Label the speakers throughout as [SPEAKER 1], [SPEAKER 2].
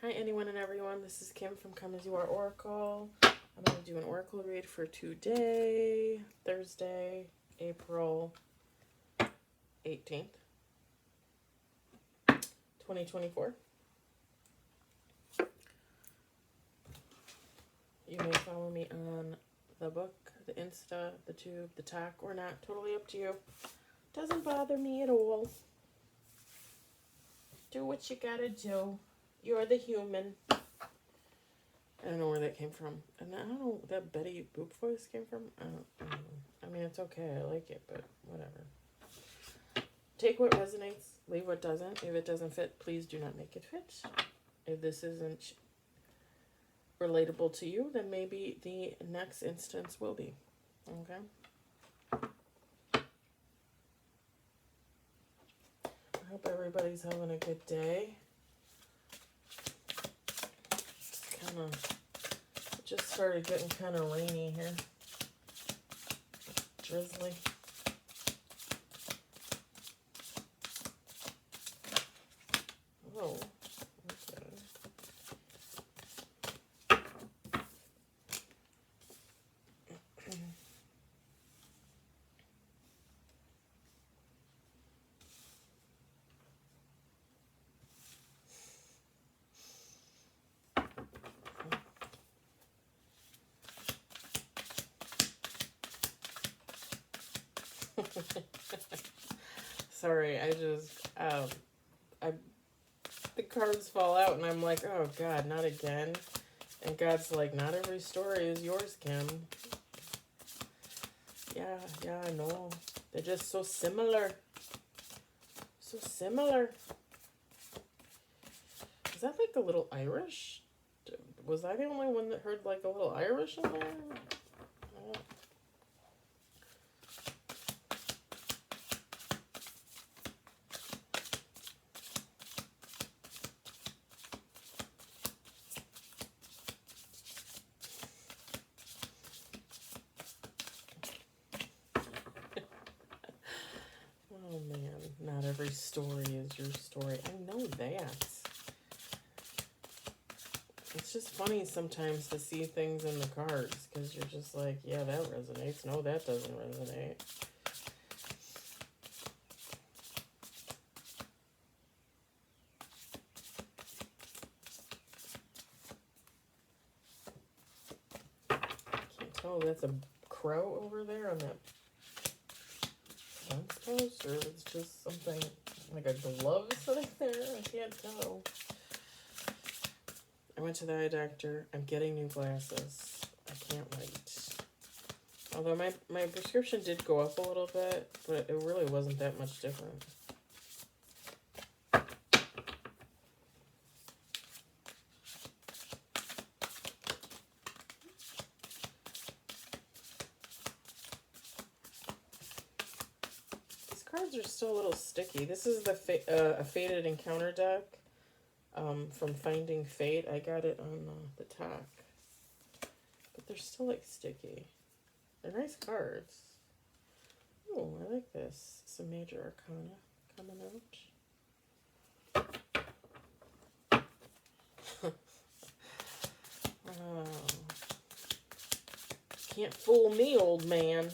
[SPEAKER 1] Hi, anyone and everyone. This is Kim from Come As You Are Oracle. I'm going to do an oracle read for today, Thursday, April 18th, 2024. You may follow me on the book, the Insta, the Tube, the Talk, or not. Totally up to you. Doesn't bother me at all. Do what you gotta do. You're the human. I don't know where that came from. And I don't know where that Betty Boop voice came from. I don't know. I mean, it's okay. I like it, but whatever. Take what resonates. Leave what doesn't. If it doesn't fit, please do not make it fit. If this isn't relatable to you, then maybe the next instance will be. Okay? I hope everybody's having a good day. It just started getting kind of rainy here. Drizzly. Oh, okay. Sorry, the cards fall out and I'm like, oh God, not again. And God's like, not every story is yours, Kim. Yeah, I know. They're just so similar. So similar. Is that like a little Irish? Was I the only one that heard like a little Irish in there? Oh man, not every story is your story. I know that. It's just funny sometimes to see things in the cards because you're just like, yeah, that resonates. No, that doesn't resonate. Can't tell if that's a crow over there on that fence post or if it's just something like a glove sitting there. I can't tell. I went to the eye doctor. I'm getting new glasses. I can't wait. Although my prescription did go up a little bit, but it really wasn't that much different. These cards are still a little sticky. This is the a Fated Encounter deck from Finding Fate. I got it on the Talk. But they're still like sticky. They're nice cards. Oh, I like this. Some major arcana coming out. Oh. Can't fool me, old man.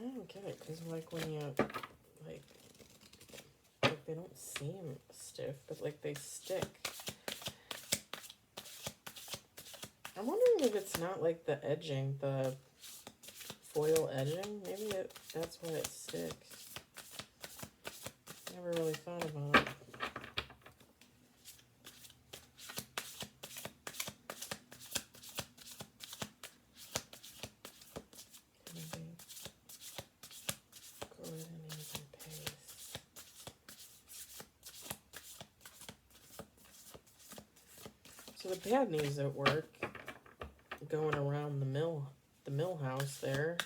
[SPEAKER 1] I don't get it, because like when you, like they don't seem stiff, but like they stick. I'm wondering if it's not like the edging, the foil edging. Maybe that's why it sticks. Never really thought about it. Maybe go So the bad news at work, going around the mill house there,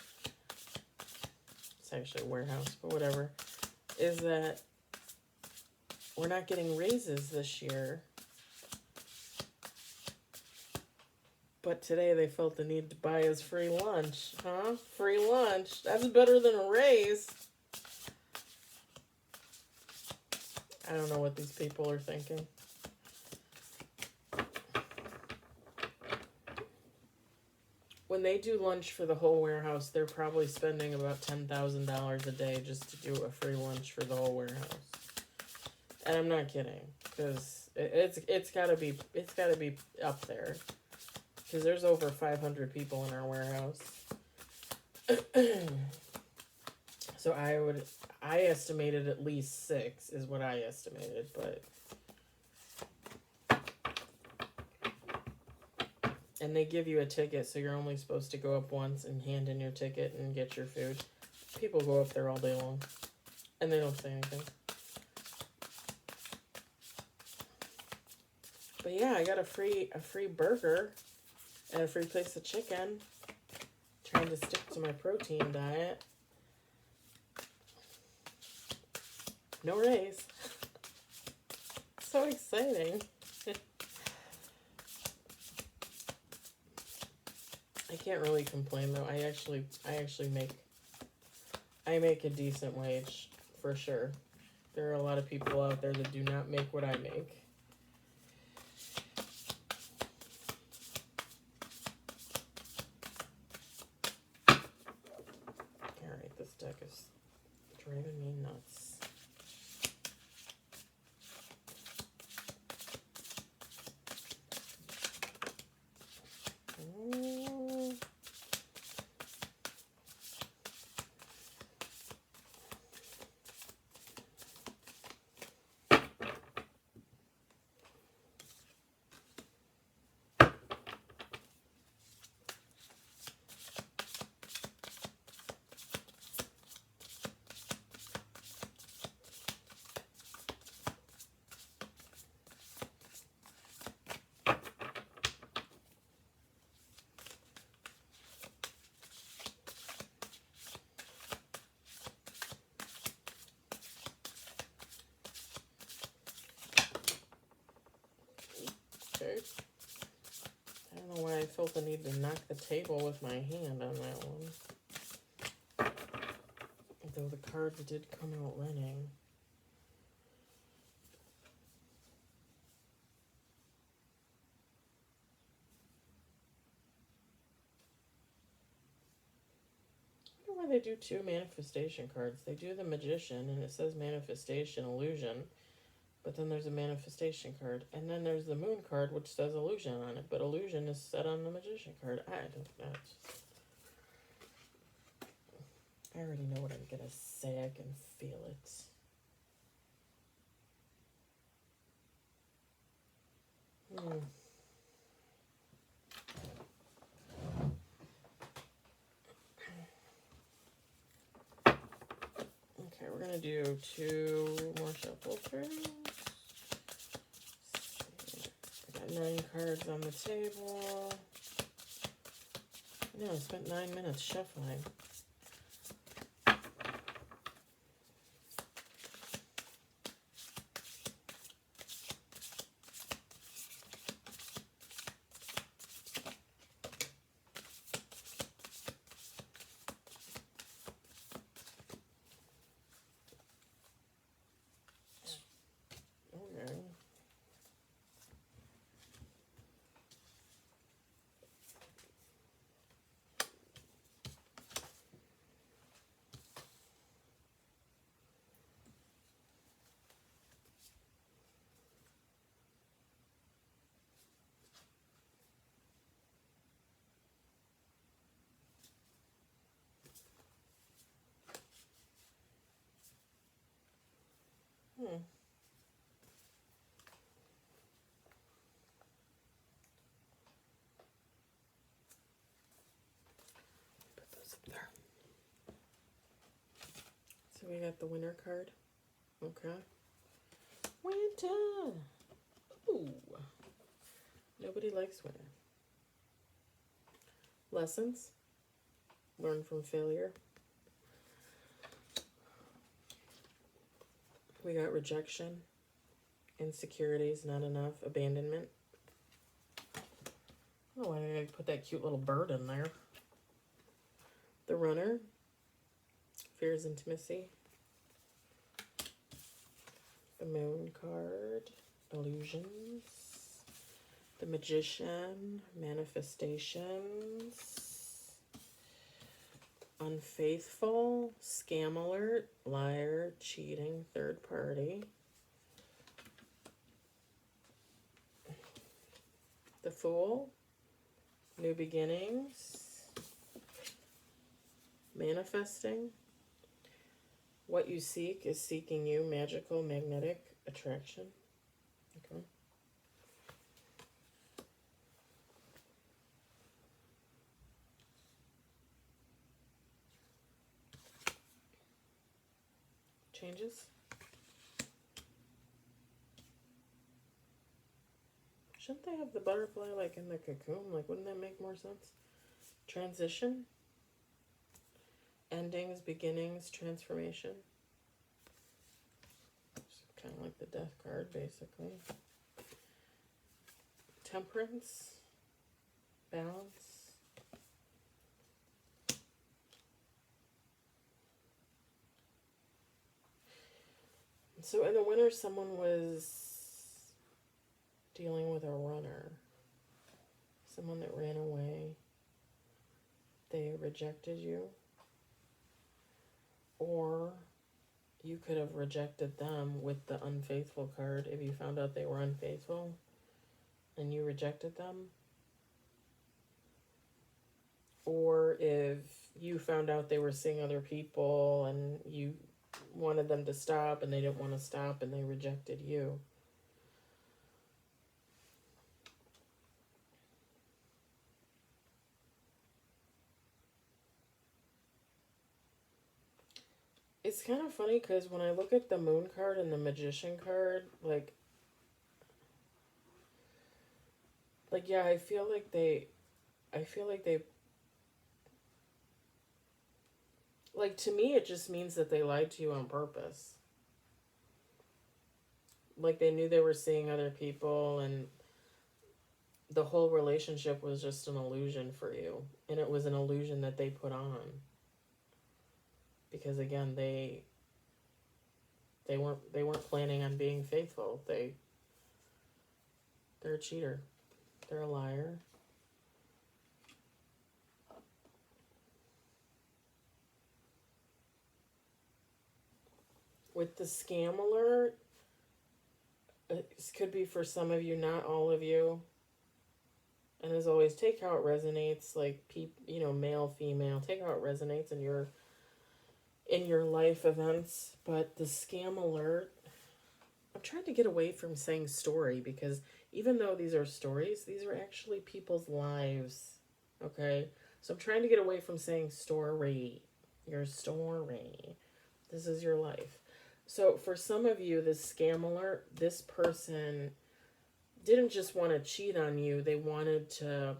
[SPEAKER 1] it's actually a warehouse, but whatever, is that we're not getting raises this year. But today they felt the need to buy us free lunch. Huh? Free lunch. That's better than a raise. I don't know what these people are thinking. When they do lunch for the whole warehouse, they're probably spending about $10,000 a day just to do a free lunch for the whole warehouse. And I'm not kidding, because it's gotta be up there. Because there's over 500 people in our warehouse. So I estimated at least 6 is what I estimated, but. And they give you a ticket, so you're only supposed to go up once and hand in your ticket and get your food. People go up there all day long, and they don't say anything. But yeah, I got a free burger and a free piece of chicken. Trying to stick to my protein diet. No raise. So exciting. I can't really complain though. I actually make a decent wage for sure. There are a lot of people out there that do not make what I make. Alright, this deck is driving me nuts. Okay. I don't know why I felt the need to knock the table with my hand on that one. Though the cards did come out winning. I wonder why they do 2 manifestation cards. They do the Magician, and it says Manifestation Illusion. But then there's a Manifestation card. And then there's the Moon card, which says Illusion on it. But Illusion is set on the Magician card. I don't know. I already know what I'm going to say. I can feel it. Okay, we're going to do 2 more shuffle turns. I got 9 cards on the table. No, I spent 9 minutes shuffling. Put those up there. So we got the winner card. Okay. Winter. Ooh. Nobody likes winning. Lessons. Learn from failure. We got rejection, insecurities, not enough, abandonment. Oh, why did I put that cute little bird in there? The runner, fears intimacy. The moon card, illusions. The magician, manifestations. Unfaithful, scam alert, liar, cheating, third party. The fool, new beginnings. Manifesting. What you seek is seeking you, magical, magnetic attraction. Okay. Changes. Shouldn't they have the butterfly like in the cocoon? Like, wouldn't that make more sense? Transition. Endings, beginnings, transformation. Kind of like the death card, basically. Temperance. Balance. So in the winter, someone was dealing with a runner. Someone that ran away. They rejected you. Or you could have rejected them with the unfaithful card if you found out they were unfaithful and you rejected them. Or if you found out they were seeing other people and you wanted them to stop and they didn't want to stop and they rejected you. It's kind of funny because when I look at the moon card and the magician card, like yeah, I feel like they, like, to me, it just means that they lied to you on purpose. Like, they knew they were seeing other people and the whole relationship was just an illusion for you. And it was an illusion that they put on. Because again, they weren't planning on being faithful. They're a cheater. They're a liar. With the scam alert, it could be for some of you, not all of you. And as always, take how it resonates, like, male, female, take how it resonates in your life events. But the scam alert, I'm trying to get away from saying story because even though these are stories, these are actually people's lives. Okay? So I'm trying to get away from saying story. Your story. This is your life. So for some of you, this scam alert, this person didn't just want to cheat on you. They wanted to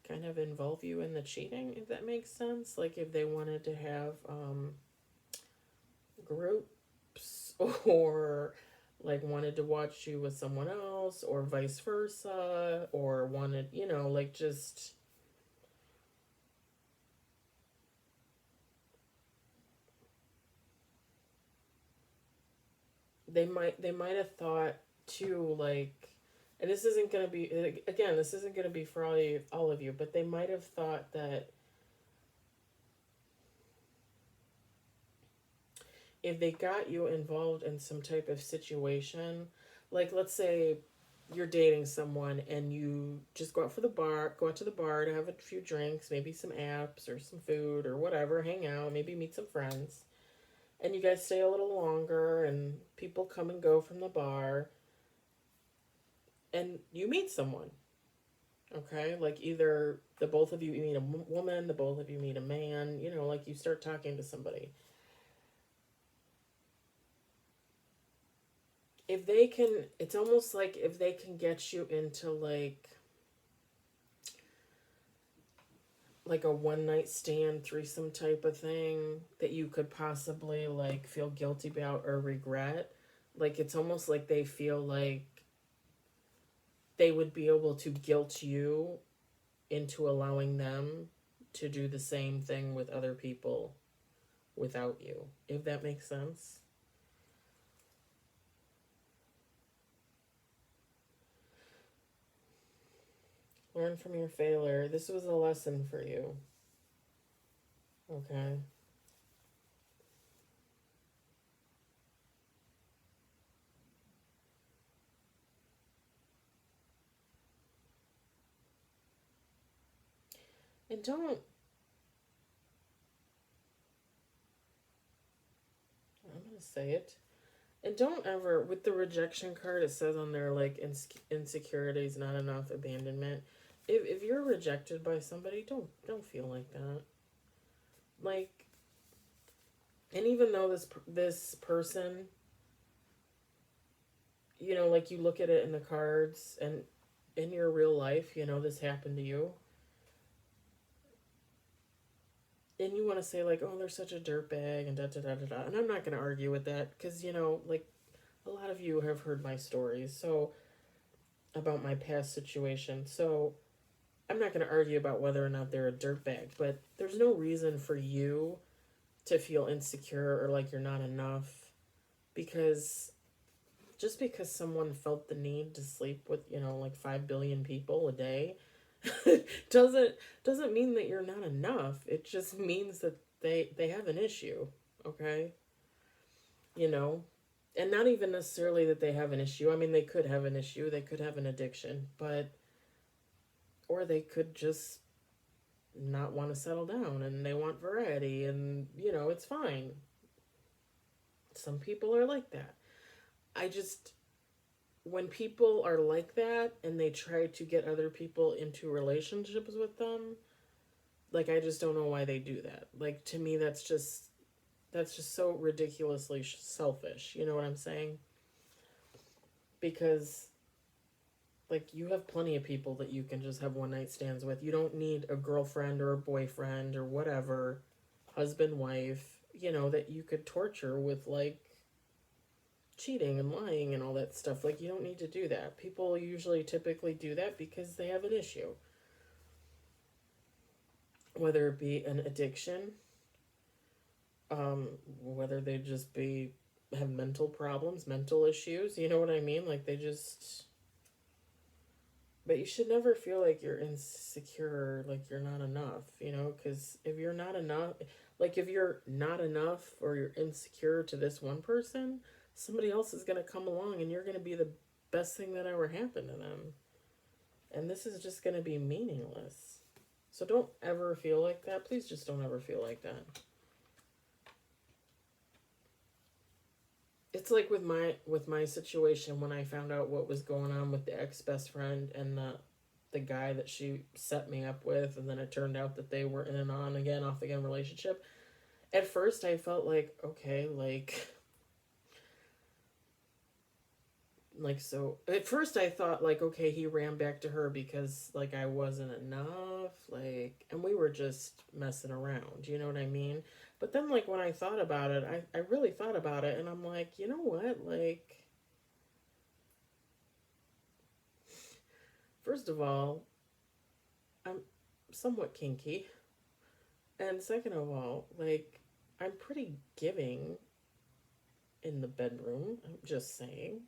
[SPEAKER 1] kind of involve you in the cheating, if that makes sense. Like if they wanted to have groups or like wanted to watch you with someone else or vice versa or wanted, like just... They might have thought too, like, and this isn't going to be, again, this isn't going to be for all of you, but they might have thought that if they got you involved in some type of situation, like let's say you're dating someone and you just go out to the bar to have a few drinks, maybe some apps or some food or whatever, hang out, maybe meet some friends. And you guys stay a little longer and people come and go from the bar. And you meet someone. Okay? Like either the both of you meet a woman, the both of you meet a man. Like you start talking to somebody. if they can, it's almost like if they can get you into like a one night stand threesome type of thing that you could possibly like feel guilty about or regret, like it's almost like they feel like they would be able to guilt you into allowing them to do the same thing with other people without you, if that makes sense. Learn from your failure. This was a lesson for you. Okay. And don't, I'm going to say it. And don't ever, with the rejection card, it says on there like insecurities, not enough, abandonment. If you're rejected by somebody, don't feel like that. Like, and even though this person, you know, like you look at it in the cards and in your real life, you know, this happened to you, and you want to say like, oh, they're such a dirtbag and da da da da da, and I'm not going to argue with that because you know, like a lot of you have heard my stories, so about my past situation, so I'm not going to argue about whether or not they're a dirtbag, but there's no reason for you to feel insecure or like you're not enough because just because someone felt the need to sleep with, you know, like 5 billion people a day doesn't doesn't mean that you're not enough. It just means that they have an issue, okay? You know, and not even necessarily that they have an issue. I mean, they could have an issue, they could have an addiction, but or they could just not want to settle down and they want variety and you know, it's fine. Some people are like that. I just when people are like that and they try to get other people into relationships with them, like I just don't know why they do that. Like to me that's just so ridiculously selfish. You know what I'm saying? Because like you have plenty of people that you can just have one night stands with. You don't need a girlfriend or a boyfriend or whatever, husband, wife, you know, that you could torture with like cheating and lying and all that stuff. Like you don't need to do that. People usually typically do that because they have an issue. Whether it be an addiction, whether they just be have mental problems, mental issues, you know what I mean? Like they just but you should never feel like you're insecure, like you're not enough, you know, because if you're not enough, like if you're not enough or you're insecure to this one person, somebody else is going to come along and you're going to be the best thing that ever happened to them. And this is just going to be meaningless. So don't ever feel like that. Please just don't ever feel like that. It's like with my situation when I found out what was going on with the ex best friend and the guy that she set me up with, and then it turned out that they were in an on again, off again relationship. At first, I felt okay, like so. At first, I thought okay, he ran back to her because like I wasn't enough, like, and we were just messing around. You know what I mean? But then, like when I thought about it, I really thought about it, and I'm like, you know what, like. First of all, I'm somewhat kinky. And second of all, like, I'm pretty giving in the bedroom. I'm just saying.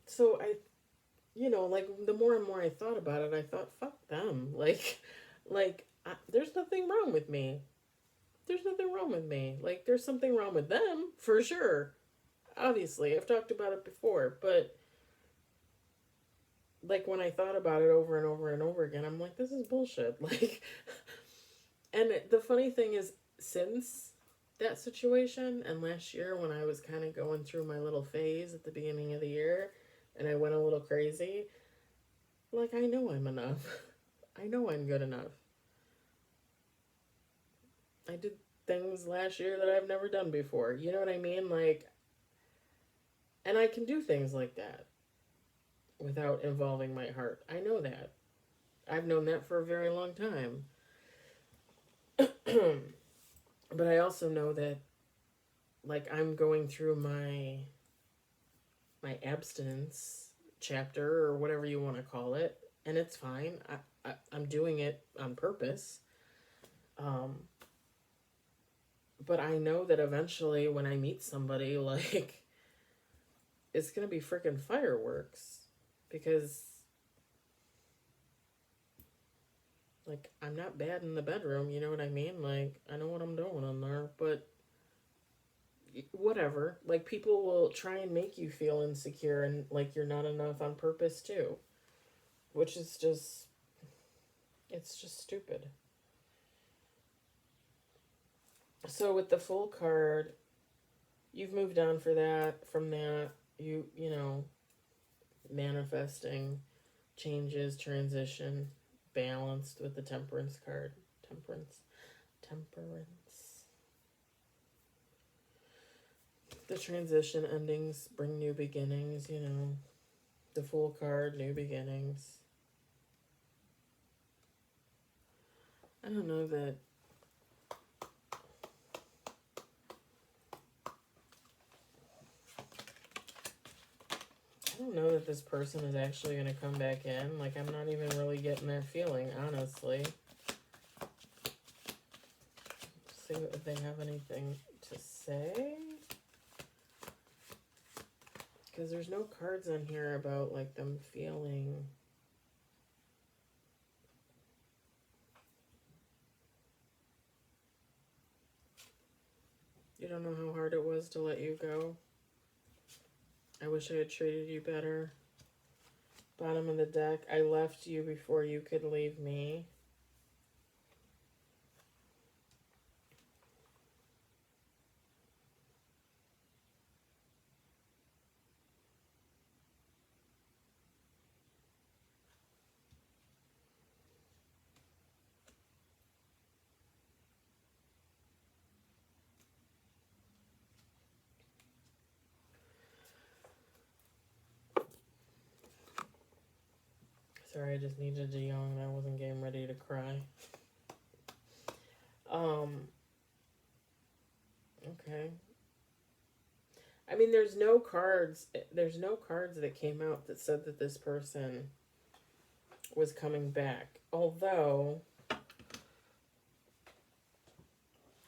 [SPEAKER 1] So you know, like, the more and more I thought about it, I thought, fuck them. There's nothing wrong with me. There's nothing wrong with me. Like, there's something wrong with them, for sure. Obviously, I've talked about it before, but like when I thought about it over and over and over again, I'm like, this is bullshit. Like, and the funny thing is, since that situation and last year when I was kind of going through my little phase at the beginning of the year and I went a little crazy, like, I know I'm enough. I know I'm good enough. I did things last year that I've never done before. You know what I mean? Like, And I can do things like that without involving my heart. I know that. I've known that for a very long time. But I also know that, like, I'm going through my abstinence chapter or whatever you want to call it, and it's fine. I'm doing it on purpose. Um, but I know that eventually when I meet somebody, like, it's going to be freaking fireworks because, like, I'm not bad in the bedroom, you know what I mean? Like, I know what I'm doing in there, but whatever. Like, people will try and make you feel insecure and like you're not enough on purpose too, which is just, it's just stupid. So with the Fool card, you've moved on for that from that. You know, manifesting changes, transition, balanced with the Temperance card. Temperance. The transition endings bring new beginnings, you know. The Fool card, new beginnings. I don't know that. I don't know that this person is actually going to come back in. Like, I'm not even really getting that feeling, honestly. See if they have anything to say. Because there's no cards on here about, like, them feeling. You don't know how hard it was to let you go. I wish I had treated you better. Bottom of the deck, I left you before you could leave me. Sorry, I just needed to yawn. I wasn't getting ready to cry. Okay. I mean, there's no cards that came out that said that this person was coming back. Although,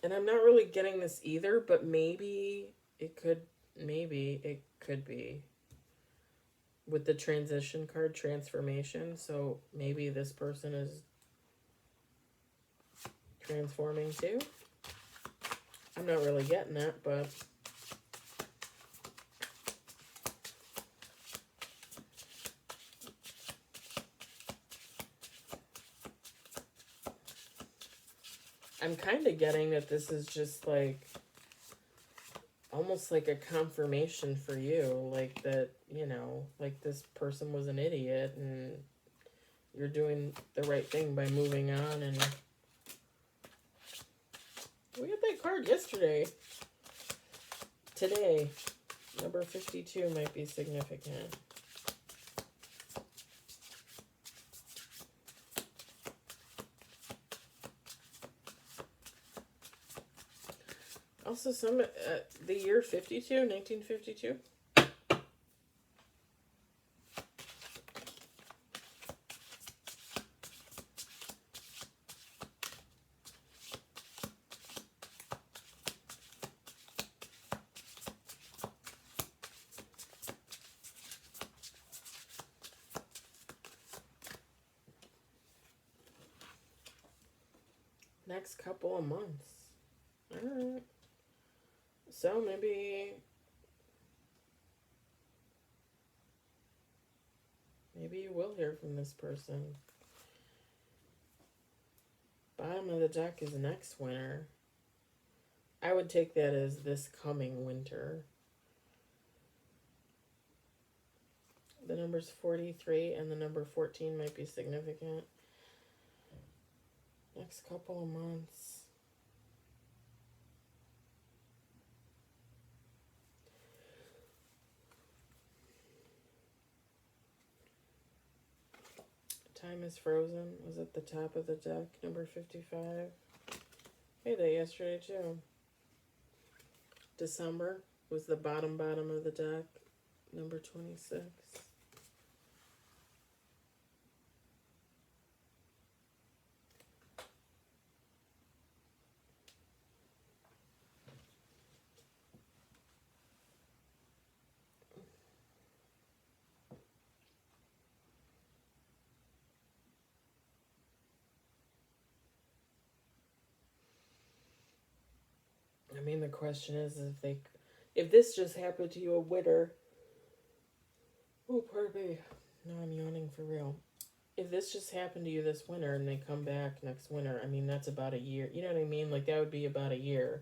[SPEAKER 1] and I'm not really getting this either, but maybe it could be with the transition card, transformation. So maybe this person is transforming too. I'm not really getting that, but I'm kind of getting that this is just like almost like a confirmation for you, like that, you know, like this person was an idiot and you're doing the right thing by moving on. And we got that card yesterday. Today, number 52 might be significant. Also, the year 52, 1952. Next couple of months. Alright. So maybe you will hear from this person. Bottom of the deck is next winter. I would take that as this coming winter. The numbers 43 and the number 14 might be significant. Next couple of months. Time is Frozen was at the top of the deck, number 55. Hey, that yesterday too. December was the bottom of the deck, number 26. I mean, the question is if this just happened to you a winter. Oh, pardon me. No, I'm yawning for real. If this just happened to you this winter and they come back next winter, I mean, that's about a year. You know what I mean? Like, that would be about a year.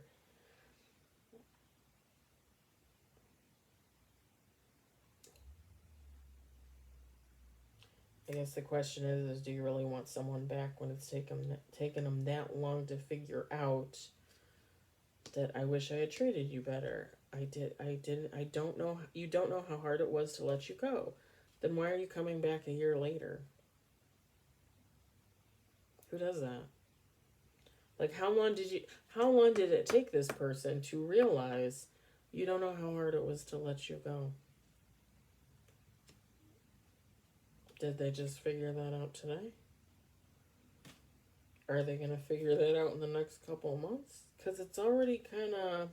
[SPEAKER 1] I guess the question is do you really want someone back when it's taken them that long to figure out that I wish I had treated you better? I don't know. You don't know how hard it was to let you go. Then why are you coming back a year later? Who does that? Like, how long did it take this person to realize you don't know how hard it was to let you go? Did they just figure that out today? Are they going to figure that out in the next couple of months? Because it's already kind of...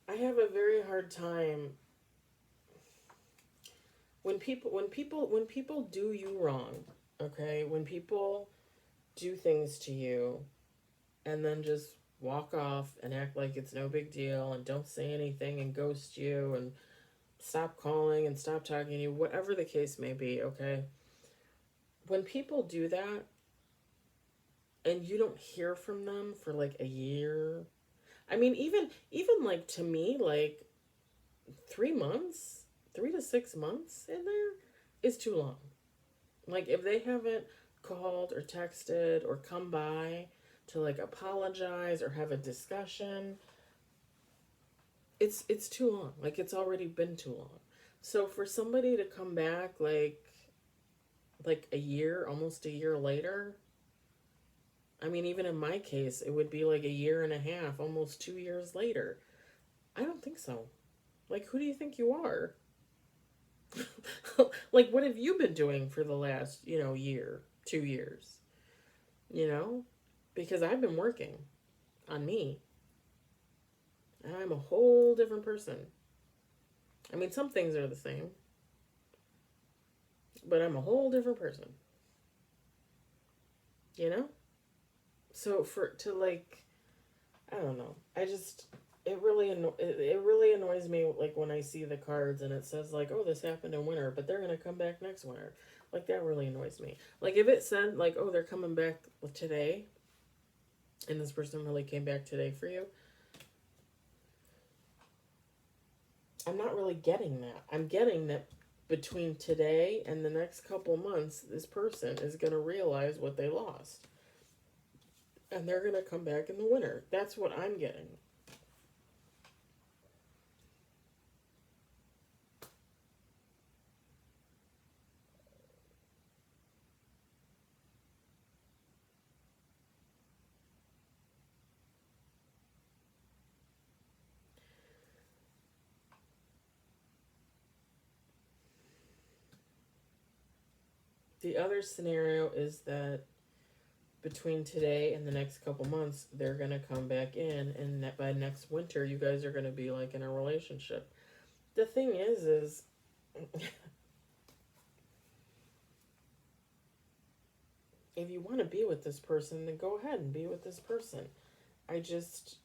[SPEAKER 1] I have a very hard time when people do you wrong, okay? When people do things to you and then just walk off and act like it's no big deal and don't say anything and ghost you and stop calling and stop talking to you, whatever the case may be, okay? When people do that and you don't hear from them for like a year, I mean, even like to me, like 3 months, 3 to 6 months in there is too long. Like, if they haven't called or texted or come by to like apologize or have a discussion, it's too long. Like, it's already been too long. So for somebody to come back like a year, almost a year later, I mean, even in my case, it would be like a year and a half, almost 2 years later. I don't think so. Like, who do you think you are? Like, what have you been doing for the last, year, 2 years? Because I've been working on me. And I'm a whole different person. I mean, some things are the same, but I'm a whole different person. So I don't know. It really annoys me, like, when I see the cards and it says like, oh, this happened in winter, but they're gonna come back next winter. Like, that really annoys me. Like, if it said like, oh, they're coming back today, and this person really came back today for you, I'm not really getting that. I'm getting that between today and the next couple months, this person is gonna realize what they lost, and they're gonna come back in the winter. That's what I'm getting. The other scenario is that between today and the next couple months, they're going to come back in, and that by next winter, you guys are going to be like in a relationship. The thing is if you want to be with this person, then go ahead and be with this person. I just...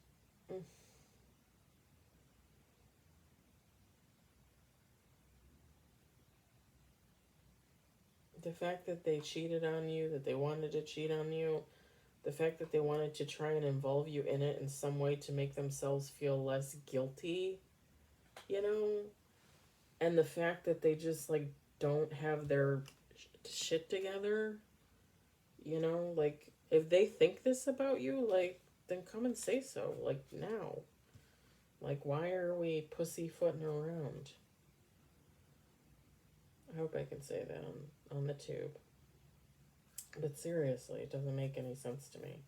[SPEAKER 1] The fact that they cheated on you, that they wanted to cheat on you, the fact that they wanted to try and involve you in it in some way to make themselves feel less guilty, and the fact that they just like don't have their shit together, like, if they think this about you, like, then come and say so, like, now. Like, why are we pussyfooting around? I hope I can say that on the tube. But seriously, it doesn't make any sense to me.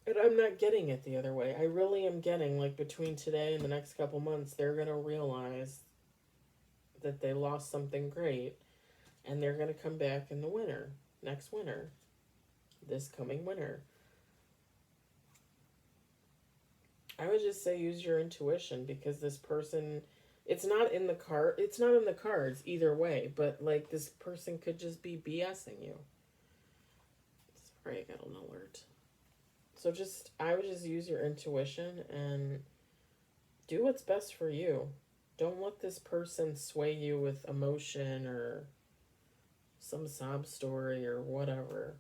[SPEAKER 1] And I'm not getting it the other way. I really am getting, like, between today and the next couple months, they're going to realize that they lost something great, and they're going to come back in the winter, next winter, this coming winter. I would just say use your intuition, because this person, it's not in the cards either way, but like this person could just be BSing you. Sorry, I got an alert. So I would just use your intuition and do what's best for you. Don't let this person sway you with emotion or some sob story or whatever.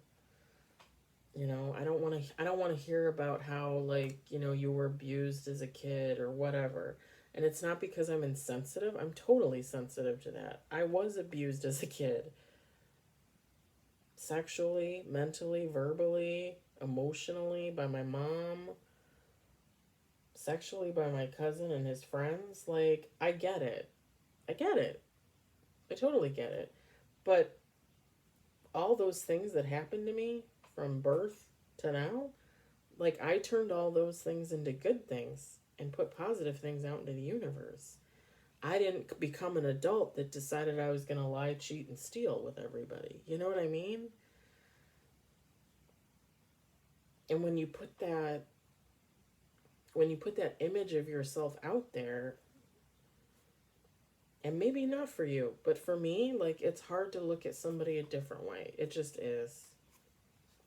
[SPEAKER 1] You know, I don't want to hear about how, like, you know, you were abused as a kid or whatever. And it's not because I'm insensitive. I'm totally sensitive to that. I was abused as a kid. Sexually, mentally, verbally, emotionally, by my mom, sexually by my cousin and his friends. Like, I get it. I get it. I totally get it. But all those things that happened to me from birth to now, like, I turned all those things into good things and put positive things out into the universe. I didn't become an adult that decided I was going to lie, cheat, and steal with everybody. You know what I mean? And when you put that image of yourself out there, and maybe not for you, but for me, like, it's hard to look at somebody a different way. It just is.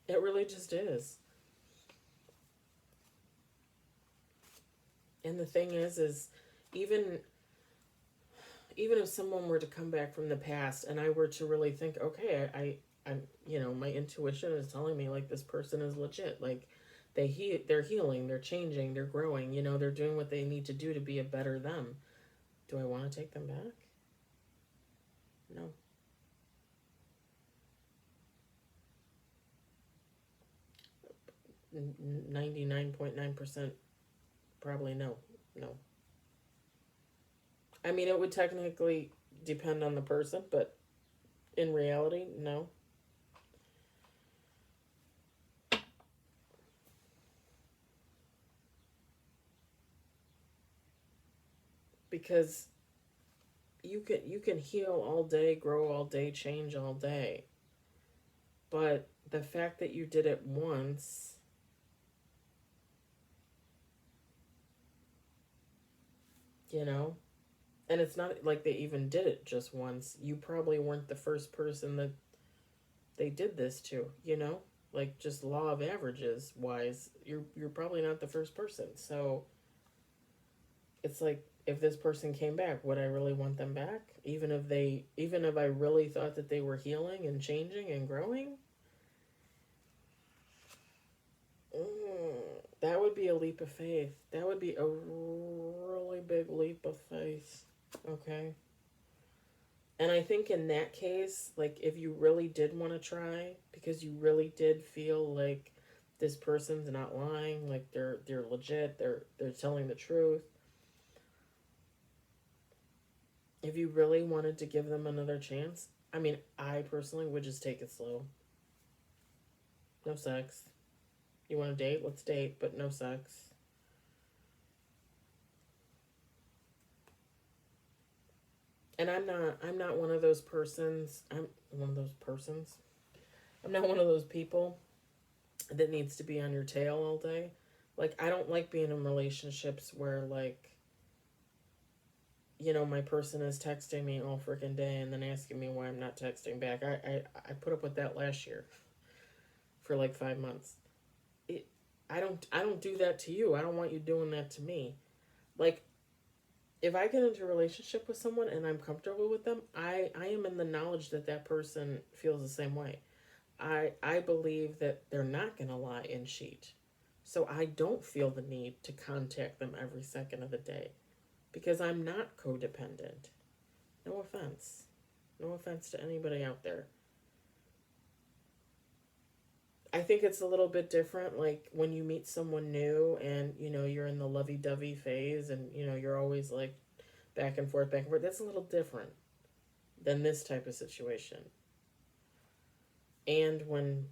[SPEAKER 1] It really just is. And the thing is even even if someone were to come back from the past and I were to really think, okay, I'm, you know, my intuition is telling me, like, this person is legit. Like, they're healing, they're changing, they're growing, you know, they're doing what they need to do to be a better them. Do I want to take them back? No. 99.9% probably no. No. I mean, it would technically depend on the person, but in reality, no. Because you can heal all day, grow all day, change all day. But the fact that you did it once, you know, and it's not like they even did it just once. You probably weren't the first person that they did this to, you know? Like, just law of averages wise, you're probably not the first person. So it's like, if this person came back, would I really want them back? Even if I really thought that they were healing and changing and growing? That would be a leap of faith. That would be a really big leap of faith. Okay. And I think in that case, like, if you really did want to try, because you really did feel like this person's not lying, like they're legit, they're telling the truth. If you really wanted to give them another chance, I mean, I personally would just take it slow. No sex. You want to date? Let's date, but no sex. And I'm not one of those persons. I'm one of those persons. I'm not one of those people that needs to be on your tail all day. Like, I don't like being in relationships where, like, you know, my person is texting me all freaking day and then asking me why I'm not texting back. I put up with that last year for like 5 months. It, I don't do that to you. I don't want you doing that to me. Like, if I get into a relationship with someone and I'm comfortable with them, I am in the knowledge that that person feels the same way. I believe that they're not going to lie and cheat. So I don't feel the need to contact them every second of the day because I'm not codependent. No offense. No offense to anybody out there. I think it's a little bit different, like when you meet someone new and, you know, you're in the lovey-dovey phase and, you know, you're always like back and forth, back and forth. That's a little different than this type of situation. And when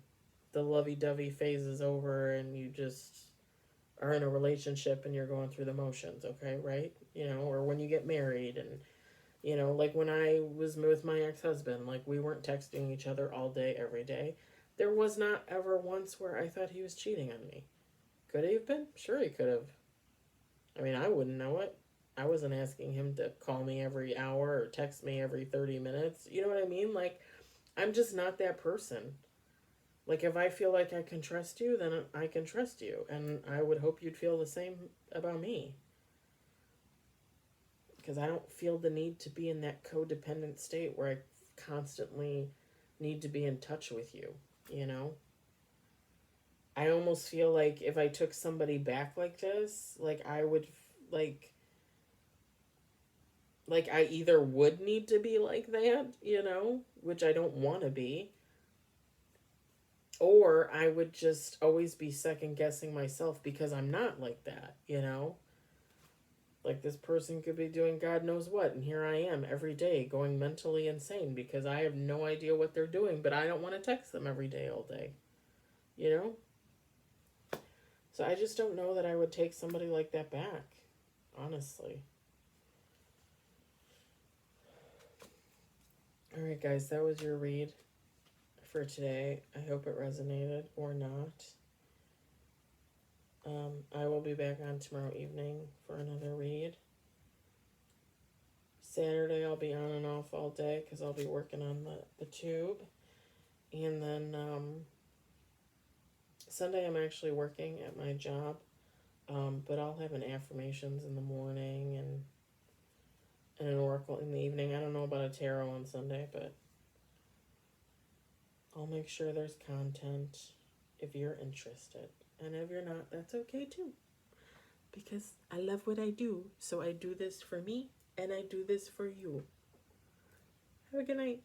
[SPEAKER 1] the lovey-dovey phase is over and you just are in a relationship and you're going through the motions, okay, right? You know, or when you get married and, you know, like when I was with my ex-husband, like we weren't texting each other all day, every day. There was not ever once where I thought he was cheating on me. Could he have been? Sure, he could have. I mean, I wouldn't know it. I wasn't asking him to call me every hour or text me every 30 minutes. You know what I mean? Like, I'm just not that person. Like, if I feel like I can trust you, then I can trust you. And I would hope you'd feel the same about me. Because I don't feel the need to be in that codependent state where I constantly need to be in touch with you, you know? I almost feel like if I took somebody back like this, like I would, like, like I either would need to be like that, you know, which I don't want to be, or I would just always be second guessing myself because I'm not like that, you know? Like this person could be doing God knows what, and here I am every day going mentally insane because I have no idea what they're doing, but I don't want to text them every day, all day, you know? So I just don't know that I would take somebody like that back, honestly. All right, guys, that was your read for today. I hope it resonated or not. I will be back on tomorrow evening for another read. Saturday I'll be on and off all day because I'll be working on the tube. And then Sunday I'm actually working at my job. But I'll have an affirmations in the morning and an oracle in the evening. I don't know about a tarot on Sunday, but I'll make sure there's content if you're interested. And if you're not, that's okay too. Because I love what I do. So I do this for me and I do this for you. Have a good night.